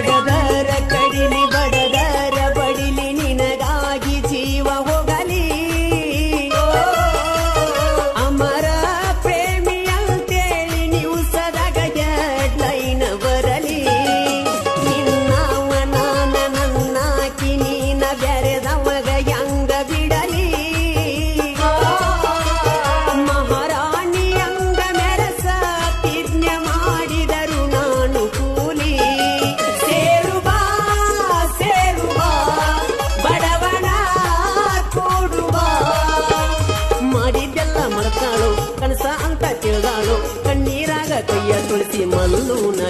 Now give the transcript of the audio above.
ಹೊಡೆದರ ಕಡಿಲಿ ಬಡದರ ಬಡಿಲಿ ನಿನಗಾಗಿ ಜೀವ ಹೋಗಲಿ ಅಮರ ಪ್ರೇಮಿ ಅಂತೇಳಿ ನೀವು ಸದಾಗ ಹೆಡ್ಲೈನ್ ಬರಲಿ ನಿನ್ನವ ನಾನ ನನ್ನಾಕಿ ನೀನ ಬೆರೆದವಗ ಹೆಂಗ ಬಿಡಲಿ ಮಹಾರಾಣಿ ಅಂಗ ಮೆರಸ ತಿಜ್ಞೆ ಮಾಡಿದರು ನಾನು ಕೂಲಿ ಸೇರು ಬಾ ಬಡವನ ಕೂಡುವ ಮಾಡಿದ್ದೆಲ್ಲ ಮರ್ತಾಳು ಕನಸ ಅಂತ ತಿಳಿದಾಳು ಕಣ್ಣೀರಾಗ ಕೈಯ ತುಳಿಸಿ ಮಲ್ಲೂನ